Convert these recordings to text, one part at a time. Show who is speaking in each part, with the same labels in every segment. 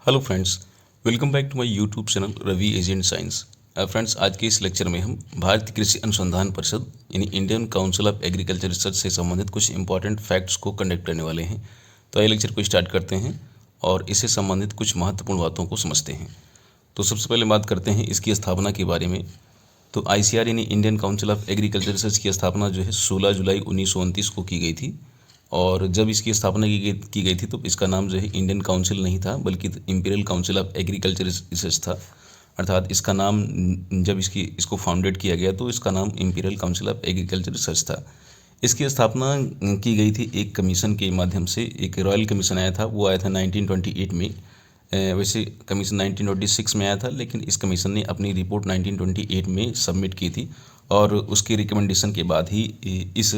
Speaker 1: Hello friends, welcome back to my YouTube channel Ravi agent science. Friends, आज के इस lecture में हम भारतीय कृषि अनुसंधान परिषद यानी Indian council of agriculture research से संबंधित कुछ इंपॉर्टेंट फैक्ट्स को कंडक्ट करने वाले हैं। तो आइए लेक्चर को स्टार्ट करते हैं और इससे संबंधित कुछ महत्वपूर्ण बातों को समझते हैं। तो सबसे पहले बात करते हैं इसकी स्थापना के बारे में। तो ICR यानी Indian council of agriculture research की स्थापना जो है 16 जुलाई 1929 को की गई थी। और जब इसकी स्थापना की गई थी तो इसका नाम जो है इंडियन काउंसिल नहीं था, बल्कि imperial council of agriculture research था। अर्थात इसका नाम जब इसको फाउंडेड किया गया तो इसका नाम imperial council of agriculture research था। इसकी स्थापना की गई थी एक कमीशन के माध्यम से। एक रॉयल कमीशन आया था, वो आया था 1928 में। वैसे कमीशन 1926 में आया था, लेकिन इस कमीशन ने अपनी रिपोर्ट 1928 में सबमिट की थी और उसके रिकमेंडेशन के बाद ही इस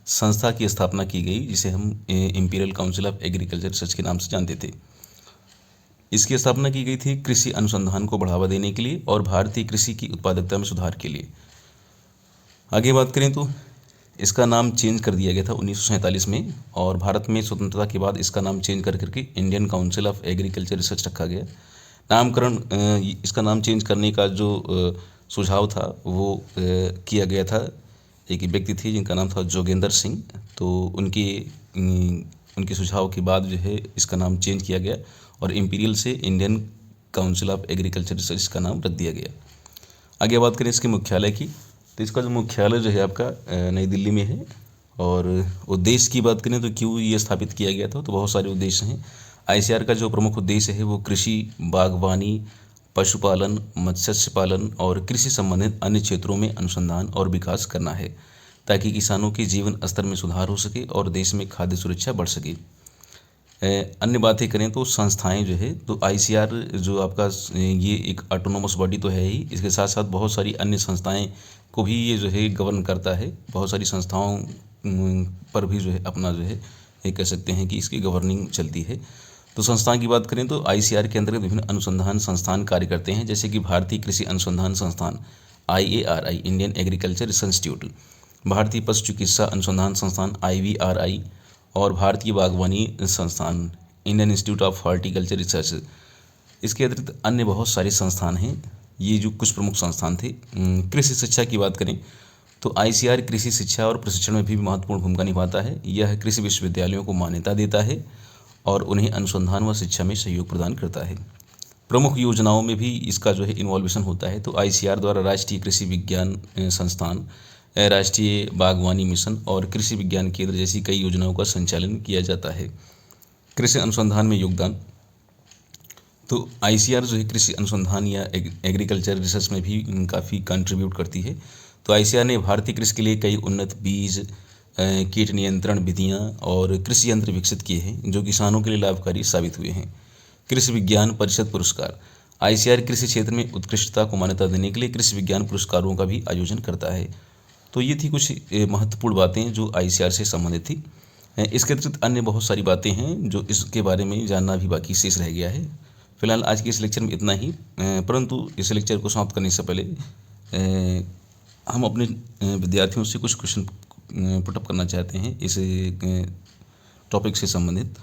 Speaker 1: संस्था की स्थापना की गई, जिसे हम imperial council of agriculture research के नाम से जानते थे। इसकी स्थापना की गई थी कृषि अनुसंधान को बढ़ावा देने के लिए और भारतीय कृषि की उत्पादकता में सुधार के लिए। आगे बात करें तो इसका नाम चेंज कर दिया गया था 1947 में, और भारत में स्वतंत्रता के बाद इसका नाम चेंज करके Indian council of agriculture research रखा गया। इसका नाम चेंज करने का जो सुझाव था वो किया गया था। एक व्यक्ति थे जिनका नाम था जोगेंद्र सिंह। तो उनके सुझाव के बाद जो है इसका नाम चेंज किया गया और इंपीरियल से Indian council of agriculture research का नाम रख दिया गया। आगे बात करें इसके मुख्यालय की, तो इसका जो मुख्यालय जो है आपका नई दिल्ली में है। और उद्देश्य की बात करें तो क्यों ये स्थापित किया गया था, तो बहुत सारे उद्देश्य हैं। ICR का जो प्रमुख उद्देश्य है वो कृषि, बागवानी, पशुपालन, मत्स्य पालन और कृषि संबंधित अन्य क्षेत्रों में अनुसंधान और विकास करना है, ताकि किसानों के जीवन स्तर में सुधार हो सके और देश में खाद्य सुरक्षा बढ़ सके। अन्य बातें करें तो संस्थाएं जो है, तो ICR जो आपका ये एक ऑटोनोमस बॉडी तो है ही, इसके साथ साथ बहुत सारी अन्य संस्थाएं को भी ये जो है गवर्न करता है। बहुत सारी संस्थाओं पर भी जो है अपना जो है ये कह सकते हैं कि इसकी गवर्निंग चलती है। तो संस्थान की बात करें तो ICR के अंतर्गत विभिन्न अनुसंधान संस्थान कार्य करते हैं, जैसे कि भारतीय कृषि अनुसंधान संस्थान IARI Indian agriculture research institute, भारतीय पशु चिकित्सा अनुसंधान संस्थान IVRI और भारतीय बागवानी संस्थान Indian institute of horticulture research. इसके अतिरिक्त अन्य बहुत सारे संस्थान हैं। ये जो कुछ प्रमुख संस्थान थे। कृषि शिक्षा की बात करें तो ICR कृषि शिक्षा और प्रशिक्षण में भी महत्वपूर्ण भूमिका निभाता है। यह कृषि विश्वविद्यालयों को मान्यता देता है और उन्हें अनुसंधान व शिक्षा में सहयोग प्रदान करता है। प्रमुख योजनाओं में भी इसका जो है इन्वॉल्वेशन होता है। तो ICR द्वारा राष्ट्रीय कृषि विज्ञान संस्थान, राष्ट्रीय बागवानी मिशन और कृषि विज्ञान केंद्र जैसी कई योजनाओं का संचालन किया जाता है। कृषि अनुसंधान में योगदान, तो ICR जो है कृषि अनुसंधान या एग्रीकल्चर रिसर्च में भी काफ़ी कंट्रीब्यूट करती है। तो ICR ने भारतीय कृषि के लिए कई उन्नत बीज, कीट नियंत्रण विधियाँ और कृषि यंत्र विकसित किए हैं, जो किसानों के लिए लाभकारी साबित हुए हैं। कृषि विज्ञान परिषद पुरस्कार, ICR कृषि क्षेत्र में उत्कृष्टता को मान्यता देने के लिए कृषि विज्ञान पुरस्कारों का भी आयोजन करता है। तो ये थी कुछ महत्वपूर्ण बातें जो ICR से संबंधित थी। इसके अतिरिक्त अन्य बहुत सारी बातें हैं जो इसके बारे में जानना भी बाकी शेष रह गया है। फिलहाल आज के इस लेक्चर में इतना ही, परंतु इस लेक्चर को समाप्त करने से पहले हम अपने विद्यार्थियों से कुछ क्वेश्चन पुटअप करना चाहते हैं इस टॉपिक से संबंधित।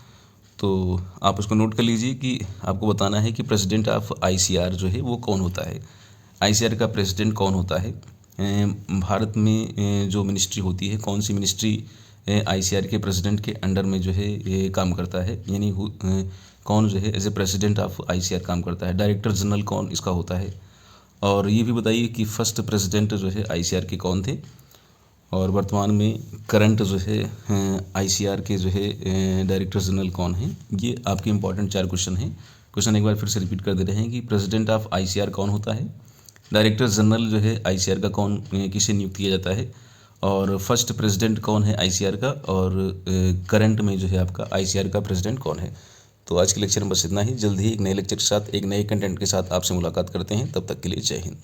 Speaker 1: तो आप उसको नोट कर लीजिए कि आपको बताना है कि प्रेसिडेंट ऑफ ICR जो है वो कौन होता है। ICR का प्रेसिडेंट कौन होता है, भारत में जो मिनिस्ट्री होती है, कौन सी मिनिस्ट्री ICR के प्रेसिडेंट के अंडर में जो है ये काम करता है, यानी कौन जो है as a president of ICR काम करता है, डायरेक्टर जनरल कौन इसका होता है, और ये भी बताइए कि फर्स्ट प्रेसिडेंट जो है ICR के कौन थे, और वर्तमान में करंट जो है ICR के जो है डायरेक्टर जनरल कौन हैं। ये आपके इंपॉर्टेंट 4 क्वेश्चन हैं। क्वेश्चन एक बार फिर से रिपीट कर दे रहे हैं कि प्रेसिडेंट ऑफ ICR कौन होता है, डायरेक्टर जनरल जो है ICR का कौन किसे नियुक्त किया जाता है, और फर्स्ट प्रेसिडेंट कौन है ICR का, और करंट में जो है आपका ICR का प्रेसिडेंट कौन है। तो आज के लेक्चर में बस इतना ही। जल्द ही एक नए लेक्चर के साथ, एक नए कंटेंट के साथ आपसे मुलाकात करते हैं। तब तक के लिए जय हिंद।